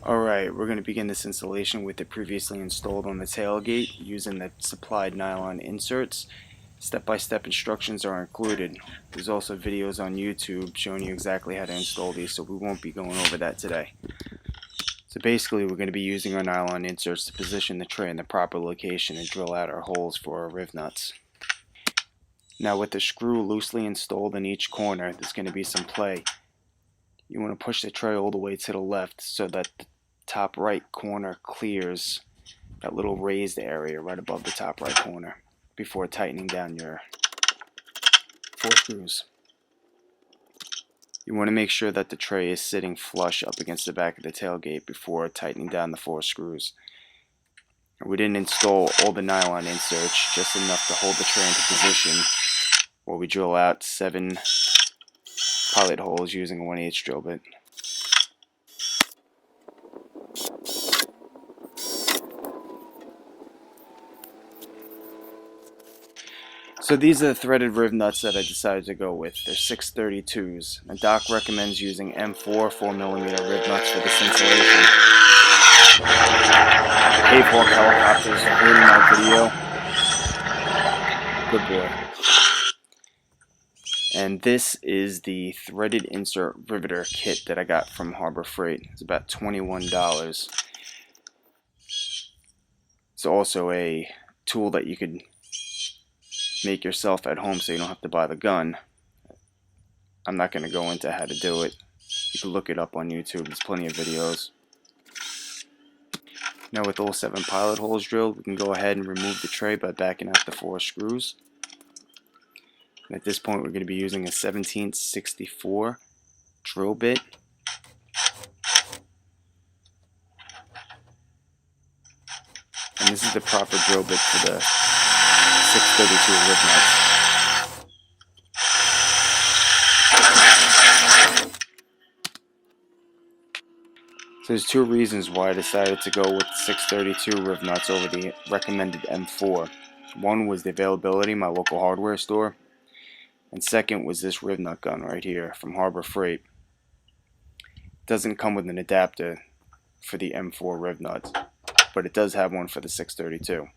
Alright, we're going to begin this installation with it previously installed on the tailgate using the supplied nylon inserts. Step-by-step instructions are included. There's also videos on YouTube showing you exactly how to install these, so we won't be going over that today. So basically we're going to be using our nylon inserts to position the tray in the proper location and drill out our holes for our Riv-nuts. Now with the screw loosely installed in each corner, there's going to be some play. You want to push the tray all the way to the left so that the top right corner clears that little raised area right above the top right corner before tightening down your 4 screws. You want to make sure that the tray is sitting flush up against the back of the tailgate before tightening down the 4 screws. We didn't install all the nylon inserts, just enough to hold the tray into position while we drill out 7 pilot holes using a 1/8 drill bit. So these are the threaded Riv-nuts that I decided to go with. They're 632s. And Doc recommends using M4 4mm Riv-nuts for this installation. Cavehawk helicopters ruining my video. Good boy. And this is the threaded insert riveter kit that I got from Harbor Freight. It's about $21. It's also a tool that you could make yourself at home so you don't have to buy the gun. I'm not going to go into how to do it. You can look it up on YouTube. There's plenty of videos. Now with all 7 pilot holes drilled, we can go ahead and remove the tray by backing out the 4 screws. And at this point we're going to be using a 17/64 drill bit. And this is the proper drill bit for the 632 Riv-nuts. So there's 2 reasons why I decided to go with 632 Riv-nuts over the recommended M4. One was the availability in my local hardware store, and second was this Riv-nut gun right here from Harbor Freight. It doesn't come with an adapter for the M4 Riv-nuts, but it does have one for the 632.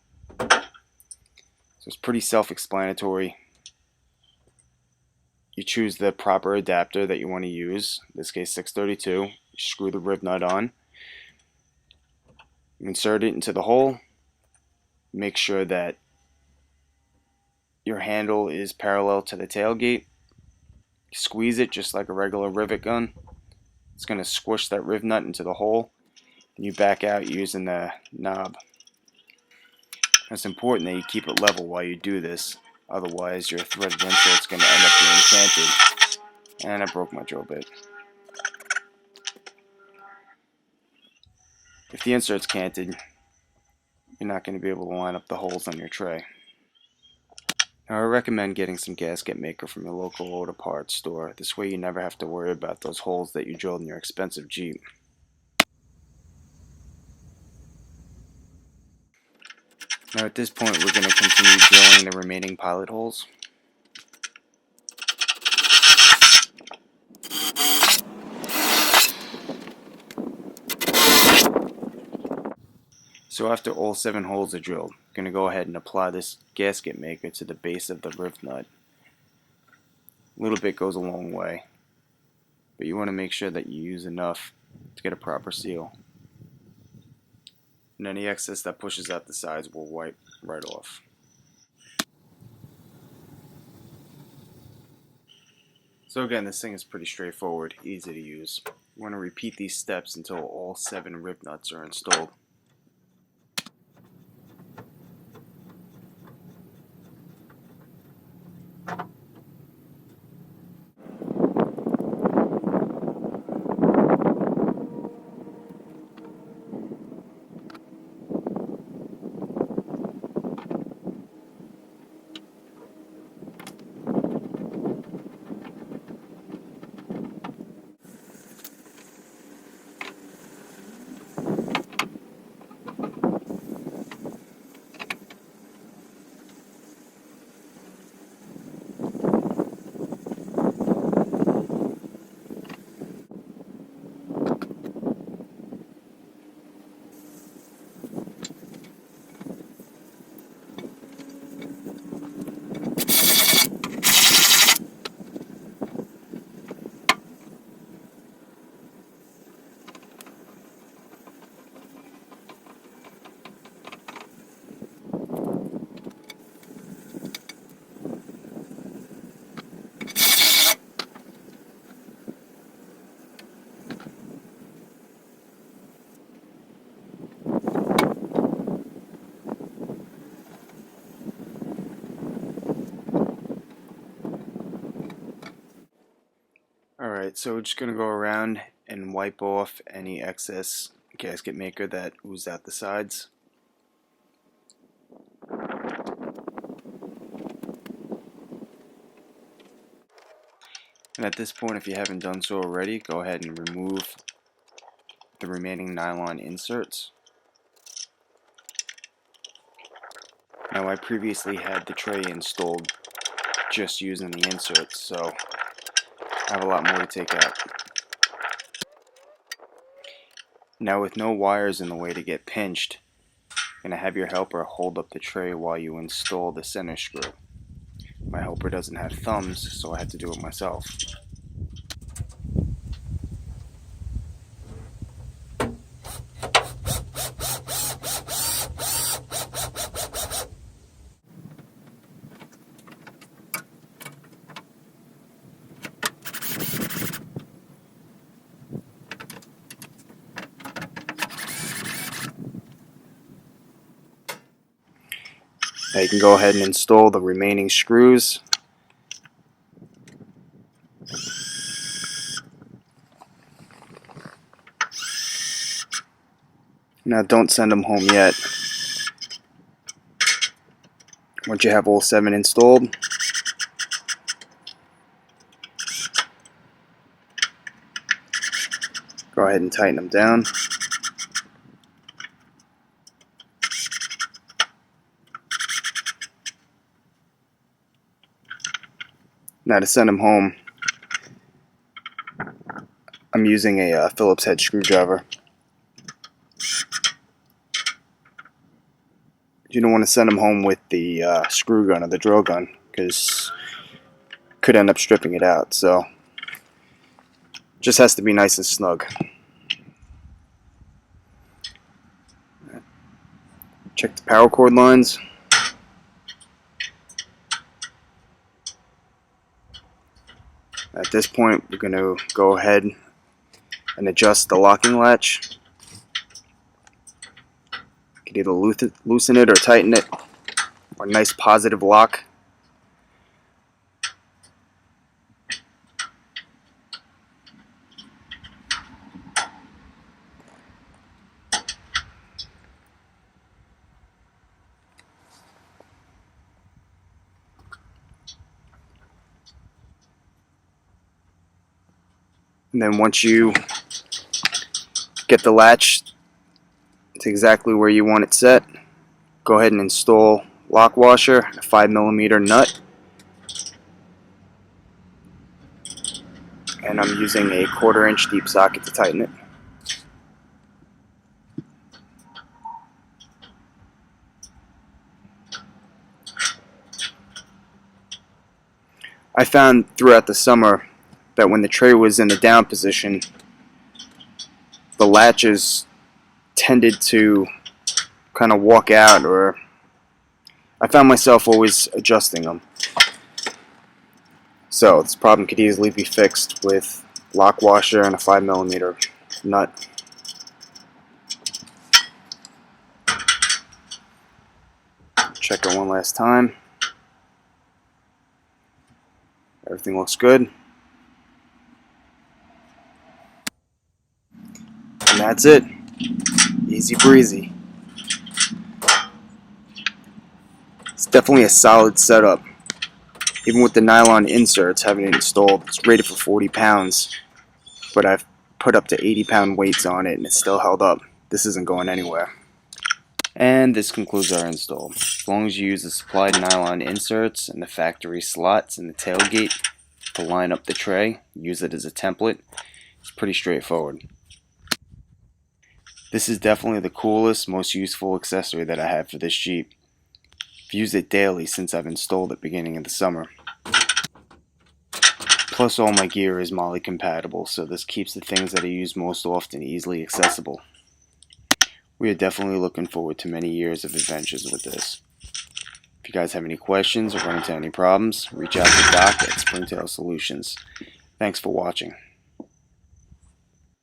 So it's pretty self-explanatory. You choose the proper adapter that you want to use, in this case 632. You screw the Riv-nut on. You insert it into the hole. Make sure that your handle is parallel to the tailgate. Squeeze it just like a regular rivet gun. It's going to squish that Riv-nut into the hole. And you back out using the knob. It's important that you keep it level while you do this. Otherwise your threaded insert is going to end up being canted. And I broke my drill bit. If the insert's canted, you're not going to be able to line up the holes on your tray. Now I recommend getting some gasket maker from your local auto parts store. This way you never have to worry about those holes that you drilled in your expensive Jeep. Now at this point we're going to continue drilling the remaining pilot holes. So after all 7 holes are drilled, I'm going to go ahead and apply this gasket maker to the base of the Riv-nut. A little bit goes a long way, but you want to make sure that you use enough to get a proper seal. And any excess that pushes out the sides will wipe right off. So again, this thing is pretty straightforward, easy to use. You want to repeat these steps until all 7 Riv-nuts are installed. Alright, so we're just going to go around and wipe off any excess gasket maker that oozed out the sides. And at this point, if you haven't done so already, go ahead and remove the remaining nylon inserts. Now, I previously had the tray installed just using the inserts, so I have a lot more to take out. Now, with no wires in the way to get pinched, you're going to have your helper hold up the tray while you install the center screw. My helper doesn't have thumbs, so I had to do it myself. Now you can go ahead and install the remaining screws. Now don't send them home yet. Once you have all 7 installed, go ahead and tighten them down. Now to send them home, I'm using a Phillips head screwdriver. You don't want to send them home with the screw gun or the drill gun, because could end up stripping it out. So just has to be nice and snug. Check the power cord lines. At this point, we're going to go ahead and adjust the locking latch. You can either loosen it or tighten it, or a nice positive lock. And then once you get the latch to exactly where you want it set, go ahead and install lock washer, a 5mm nut, and I'm using a 1/4 inch deep socket to tighten it. I found throughout the summer that when the tray was in the down position, the latches tended to kind of walk out, or I found myself always adjusting them. So this problem could easily be fixed with lock washer and a 5mm nut. Check it one last time. Everything looks good. And that's it. Easy breezy. It's definitely a solid setup. Even with the nylon inserts having it installed, it's rated for 40 pounds. But I've put up to 80-pound weights on it and it's still held up. This isn't going anywhere. And this concludes our install. As long as you use the supplied nylon inserts and the factory slots in the tailgate to line up the tray, use it as a template, it's pretty straightforward. This is definitely the coolest, most useful accessory that I have for this Jeep. I've used it daily since I've installed it beginning of the summer. Plus all my gear is MOLLE compatible, so this keeps the things that I use most often easily accessible. We are definitely looking forward to many years of adventures with this. If you guys have any questions or run into any problems, reach out to Doc at Springtail Solutions. Thanks for watching.